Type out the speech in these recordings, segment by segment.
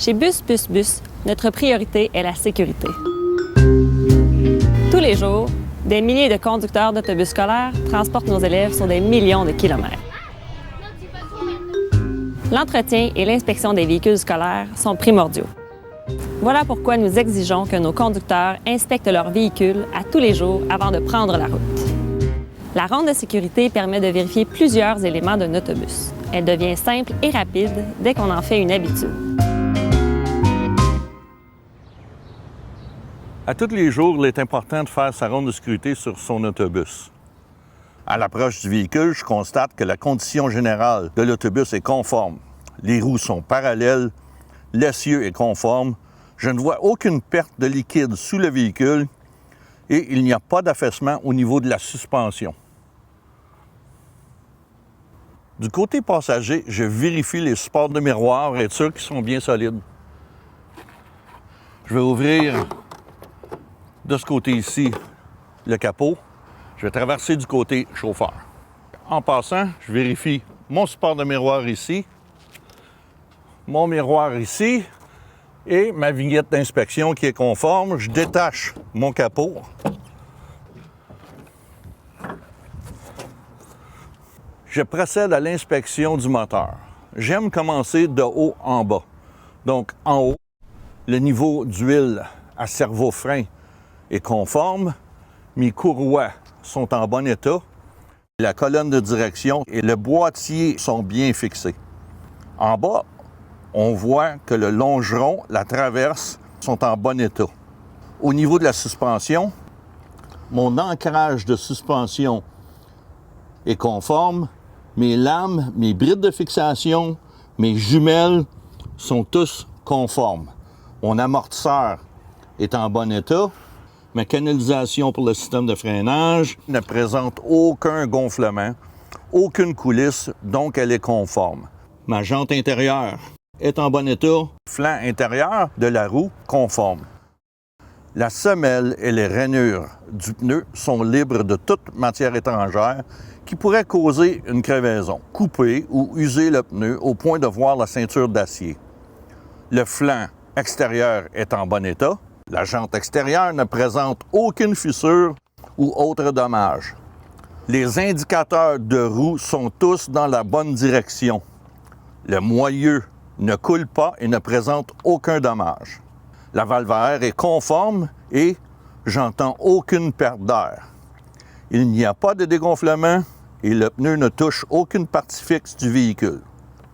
Chez Bus, notre priorité est la sécurité. Tous les jours, des milliers de conducteurs d'autobus scolaires transportent nos élèves sur des millions de kilomètres. L'entretien et l'inspection des véhicules scolaires sont primordiaux. Voilà pourquoi nous exigeons que nos conducteurs inspectent leurs véhicules à tous les jours avant de prendre la route. La ronde de sécurité permet de vérifier plusieurs éléments d'un autobus. Elle devient simple et rapide dès qu'on en fait une habitude. À tous les jours, il est important de faire sa ronde de sécurité sur son autobus. À l'approche du véhicule, je constate que la condition générale de l'autobus est conforme. Les roues sont parallèles, l'essieu est conforme, je ne vois aucune perte de liquide sous le véhicule et il n'y a pas d'affaissement au niveau de la suspension. Du côté passager, je vérifie les supports de miroir et être sûr qu'ils sont bien solides. Je vais ouvrir de ce côté ici le capot. Je vais traverser du côté chauffeur. En passant, je vérifie mon support de miroir ici, mon miroir ici et ma vignette d'inspection qui est conforme. Je détache mon capot. Je procède à l'inspection du moteur. J'aime commencer de haut en bas. Donc, en haut, le niveau d'huile à servo-frein est conforme. Mes courroies sont en bon état. La colonne de direction et le boîtier sont bien fixés. En bas, on voit que le longeron, la traverse sont en bon état. Au niveau de la suspension, mon ancrage de suspension est conforme. Mes lames, mes brides de fixation, mes jumelles sont tous conformes. Mon amortisseur est en bon état. Ma canalisation pour le système de freinage ne présente aucun gonflement, aucune coulisse, donc elle est conforme. Ma jante intérieure est en bon état. Flanc intérieur de la roue conforme. La semelle et les rainures du pneu sont libres de toute matière étrangère qui pourrait causer une crevaison, couper ou user le pneu au point de voir la ceinture d'acier. Le flanc extérieur est en bon état. La jante extérieure ne présente aucune fissure ou autre dommage. Les indicateurs de roue sont tous dans la bonne direction. Le moyeu ne coule pas et ne présente aucun dommage. La valve à air est conforme et j'entends aucune perte d'air. Il n'y a pas de dégonflement et le pneu ne touche aucune partie fixe du véhicule.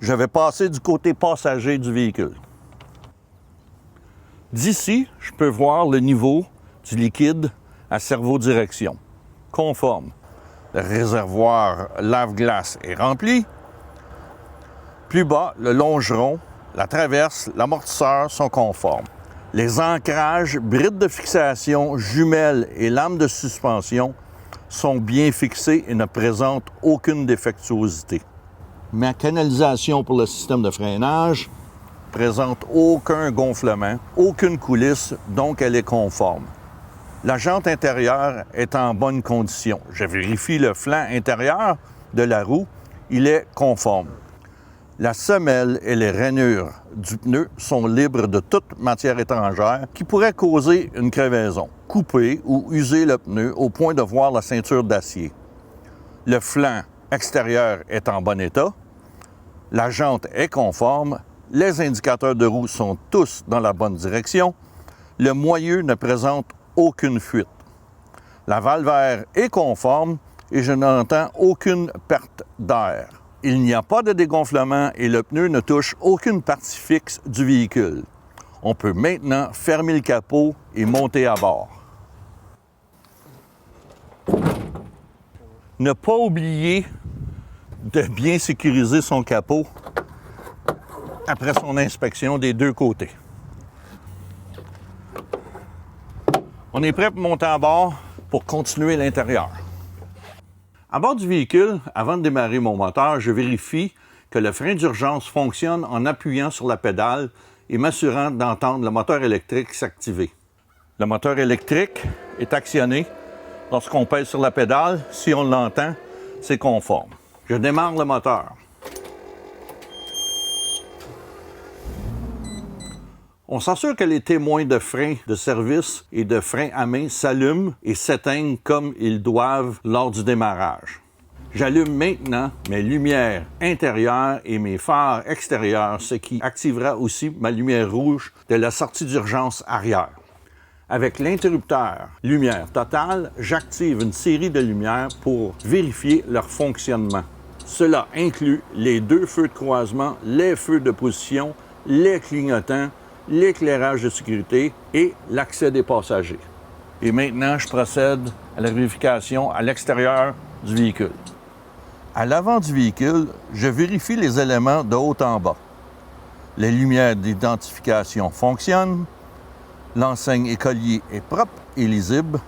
Je vais passer du côté passager du véhicule. D'ici, je peux voir le niveau du liquide à servo-direction. Conforme. Le réservoir lave-glace est rempli. Plus bas, le longeron, la traverse, l'amortisseur sont conformes. Les ancrages, brides de fixation, jumelles et lames de suspension sont bien fixés et ne présentent aucune défectuosité. Ma canalisation pour le système de freinage présente aucun gonflement, aucune coulisse, donc elle est conforme. La jante intérieure est en bonne condition. Je vérifie le flanc intérieur de la roue, il est conforme. La semelle et les rainures du pneu sont libres de toute matière étrangère qui pourrait causer une crevaison, couper ou user le pneu au point de voir la ceinture d'acier. Le flanc extérieur est en bon état. La jante est conforme. Les indicateurs de roue sont tous dans la bonne direction. Le moyeu ne présente aucune fuite. La valve à air est conforme et je n'entends aucune perte d'air. Il n'y a pas de dégonflement et le pneu ne touche aucune partie fixe du véhicule. On peut maintenant fermer le capot et monter à bord. Ne pas oublier de bien sécuriser son capot après son inspection des deux côtés. On est prêt pour monter à bord pour continuer l'intérieur. À bord du véhicule, avant de démarrer mon moteur, je vérifie que le frein d'urgence fonctionne en appuyant sur la pédale et m'assurant d'entendre le moteur électrique s'activer. Le moteur électrique est actionné lorsqu'on pèse sur la pédale. Si on l'entend, c'est conforme. Je démarre le moteur. On s'assure que les témoins de frein de service et de frein à main s'allument et s'éteignent comme ils doivent lors du démarrage. J'allume maintenant mes lumières intérieures et mes phares extérieurs, ce qui activera aussi ma lumière rouge de la sortie d'urgence arrière. Avec l'interrupteur lumière totale, j'active une série de lumières pour vérifier leur fonctionnement. Cela inclut les 2 feux de croisement, les feux de position, les clignotants, l'éclairage de sécurité et l'accès des passagers. Et maintenant, je procède à la vérification à l'extérieur du véhicule. À l'avant du véhicule, je vérifie les éléments de haut en bas. Les lumières d'identification fonctionnent, l'enseigne écolier est propre et lisible,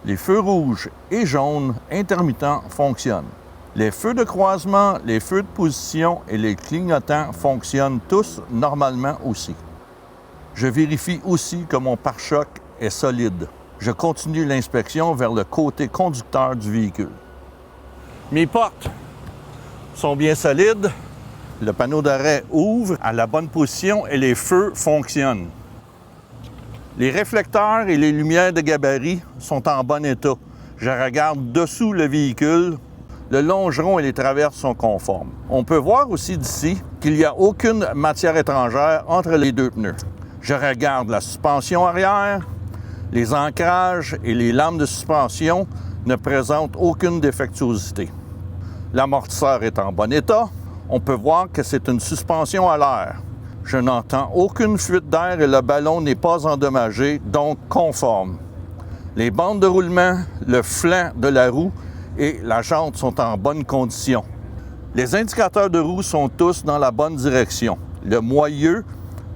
les feux rouges et jaunes intermittents fonctionnent. Les feux de croisement, les feux de position et les clignotants fonctionnent tous normalement aussi. Je vérifie aussi que mon pare-choc est solide. Je continue l'inspection vers le côté conducteur du véhicule. Mes portes sont bien solides. Le panneau d'arrêt ouvre à la bonne position et les feux fonctionnent. Les réflecteurs et les lumières de gabarit sont en bon état. Je regarde dessous le véhicule. Le longeron et les traverses sont conformes. On peut voir aussi d'ici qu'il n'y a aucune matière étrangère entre les 2 pneus. Je regarde la suspension arrière. Les ancrages et les lames de suspension ne présentent aucune défectuosité. L'amortisseur est en bon état. On peut voir que c'est une suspension à l'air. Je n'entends aucune fuite d'air et le ballon n'est pas endommagé, donc conforme. Les bandes de roulement, le flanc de la roue et la jante sont en bonne condition. Les indicateurs de roue sont tous dans la bonne direction. Le moyeu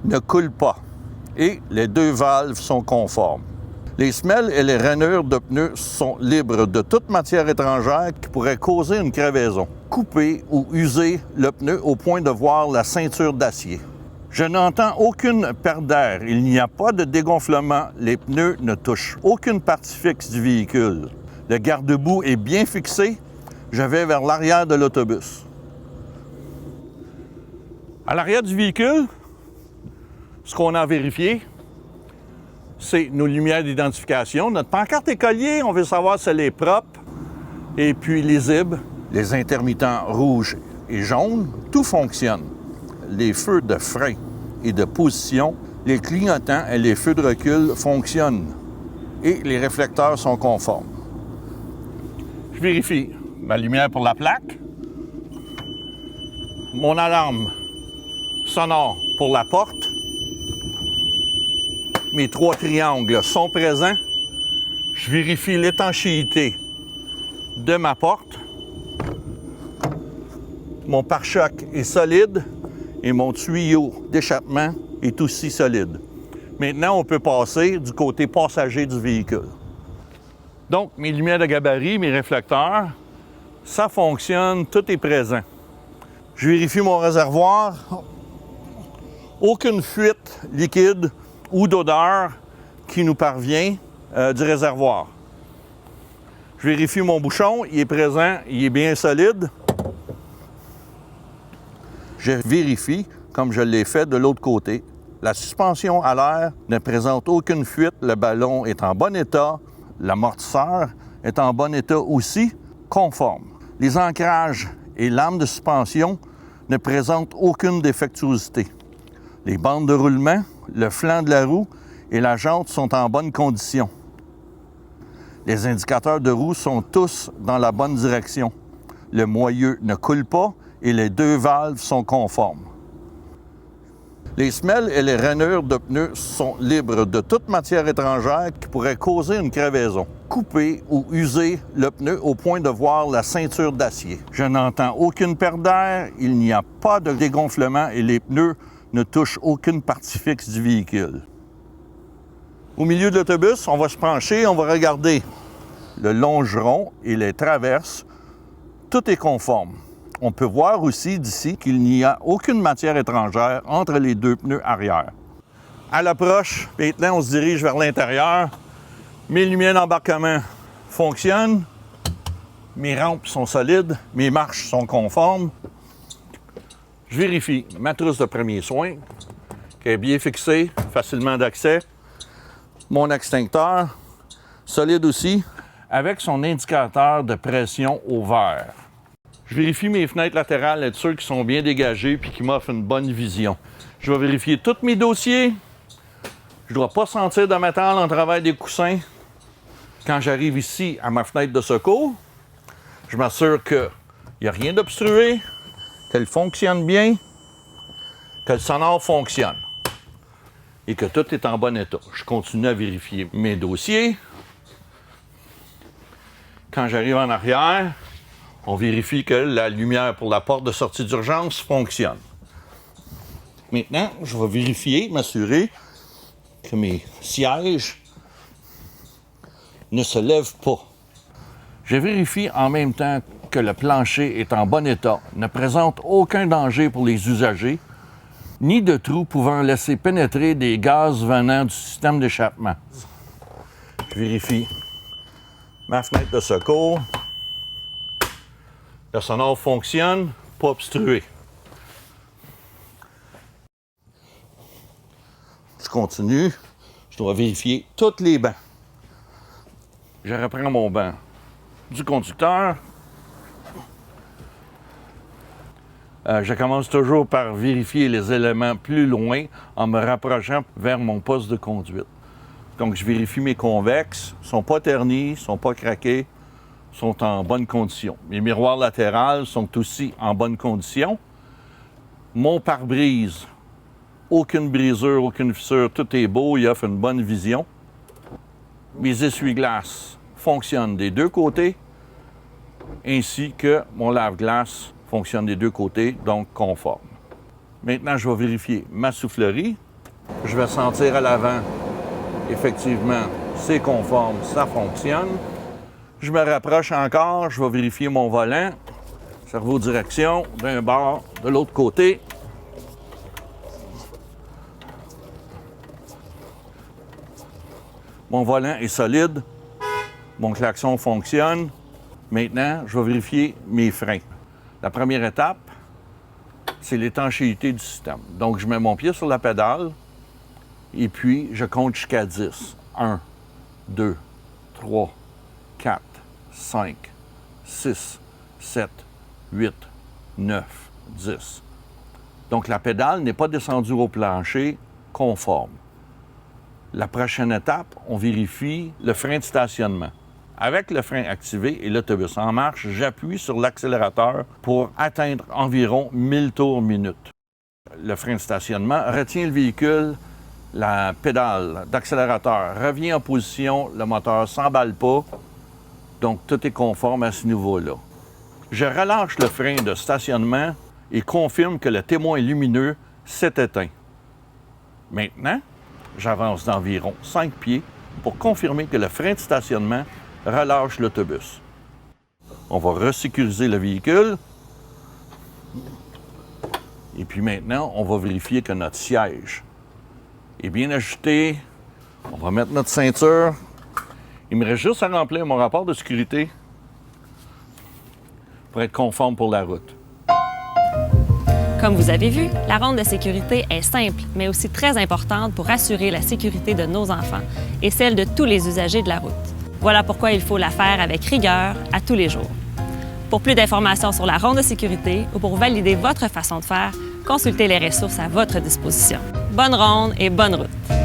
ne coule pas et les 2 valves sont conformes. Les semelles et les rainures de pneus sont libres de toute matière étrangère qui pourrait causer une crevaison. Couper ou user le pneu au point de voir la ceinture d'acier. Je n'entends aucune perte d'air. Il n'y a pas de dégonflement. Les pneus ne touchent aucune partie fixe du véhicule. Le garde-boue est bien fixé. Je vais vers l'arrière de l'autobus. À l'arrière du véhicule, ce qu'on a vérifié, c'est nos lumières d'identification. Notre pancarte écolier, on veut savoir si elle est propre et puis lisible. Les intermittents rouges et jaunes, tout fonctionne. Les feux de frein et de position, les clignotants et les feux de recul fonctionnent et les réflecteurs sont conformes. Je vérifie ma lumière pour la plaque, mon alarme sonore pour la porte, mes 3 triangles sont présents. Je vérifie l'étanchéité de ma porte. Mon pare-choc est solide et mon tuyau d'échappement est aussi solide. Maintenant, on peut passer du côté passager du véhicule. Donc, mes lumières de gabarit, mes réflecteurs, ça fonctionne, tout est présent. Je vérifie mon réservoir. Aucune fuite liquide ou d'odeur qui nous parvient du réservoir. Je vérifie mon bouchon, il est présent, il est bien solide. Je vérifie, comme je l'ai fait de l'autre côté, la suspension à l'air ne présente aucune fuite, le ballon est en bon état, l'amortisseur est en bon état aussi, conforme. Les ancrages et lames de suspension ne présentent aucune défectuosité. Les bandes de roulement, le flanc de la roue et la jante sont en bonne condition. Les indicateurs de roue sont tous dans la bonne direction. Le moyeu ne coule pas et les 2 valves sont conformes. Les semelles et les rainures de pneus sont libres de toute matière étrangère qui pourrait causer une crevaison. Couper ou user le pneu au point de voir la ceinture d'acier. Je n'entends aucune perte d'air, il n'y a pas de dégonflement et les pneus ne touchent aucune partie fixe du véhicule. Au milieu de l'autobus, on va se pencher, on va regarder le longeron et les traverses. Tout est conforme. On peut voir aussi d'ici qu'il n'y a aucune matière étrangère entre les 2 pneus arrière. À l'approche, maintenant on se dirige vers l'intérieur. Mes lumières d'embarquement fonctionnent. Mes rampes sont solides. Mes marches sont conformes. Je vérifie ma trousse de premiers soins, qui est bien fixé, facilement d'accès. Mon extincteur, solide aussi, avec son indicateur de pression au vert. Je vérifie mes fenêtres latérales, être sûr qu'ils sont bien dégagés et qu'ils m'offrent une bonne vision. Je vais vérifier tous mes dossiers. Je ne dois pas sentir de métal en travers des coussins. Quand j'arrive ici à ma fenêtre de secours, je m'assure qu'il n'y a rien d'obstrué, qu'elle fonctionne bien, que le sonore fonctionne et que tout est en bon état. Je continue à vérifier mes dossiers. Quand j'arrive en arrière, on vérifie que la lumière pour la porte de sortie d'urgence fonctionne. Maintenant, je vais vérifier, m'assurer que mes sièges ne se lèvent pas. Je vérifie en même temps que le plancher est en bon état, ne présente aucun danger pour les usagers, ni de trous pouvant laisser pénétrer des gaz venant du système d'échappement. Je vérifie ma fenêtre de secours. Le sonore fonctionne, pas obstrué. Je continue. Je dois vérifier tous les bancs. Je reprends mon banc du conducteur. Je commence toujours par vérifier les éléments plus loin en me rapprochant vers mon poste de conduite. Donc, je vérifie mes convexes. Ils ne sont pas ternis, ils ne sont pas craqués, sont en bonne condition. Mes miroirs latérales sont aussi en bonne condition. Mon pare-brise, aucune brisure, aucune fissure, tout est beau, il offre une bonne vision. Mes essuie-glaces fonctionnent des deux côtés, ainsi que mon lave-glace fonctionne des deux côtés, donc conforme. Maintenant, je vais vérifier ma soufflerie. Je vais sentir à l'avant, effectivement, c'est conforme, ça fonctionne. Je me rapproche encore, je vais vérifier mon volant, servo-direction, d'un bord, de l'autre côté. Mon volant est solide, mon klaxon fonctionne. Maintenant, je vais vérifier mes freins. La première étape, c'est l'étanchéité du système. Donc, je mets mon pied sur la pédale et puis je compte jusqu'à 10. 1, 2, 3, 4, 5, 6, 7, 8, 9, 10. Donc, la pédale n'est pas descendue au plancher conforme. La prochaine étape, on vérifie le frein de stationnement. Avec le frein activé et l'autobus en marche, j'appuie sur l'accélérateur pour atteindre environ 1000 tours minute. Le frein de stationnement retient le véhicule, la pédale d'accélérateur revient en position, le moteur ne s'emballe pas, donc tout est conforme à ce niveau-là. Je relâche le frein de stationnement et confirme que le témoin lumineux s'est éteint. Maintenant, j'avance d'environ 5 pieds pour confirmer que le frein de stationnement relâche l'autobus. On va resécuriser le véhicule. Et puis maintenant, on va vérifier que notre siège est bien ajusté. On va mettre notre ceinture. Il me reste juste à remplir mon rapport de sécurité pour être conforme pour la route. Comme vous avez vu, la ronde de sécurité est simple, mais aussi très importante pour assurer la sécurité de nos enfants et celle de tous les usagers de la route. Voilà pourquoi il faut la faire avec rigueur à tous les jours. Pour plus d'informations sur la ronde de sécurité ou pour valider votre façon de faire, consultez les ressources à votre disposition. Bonne ronde et bonne route!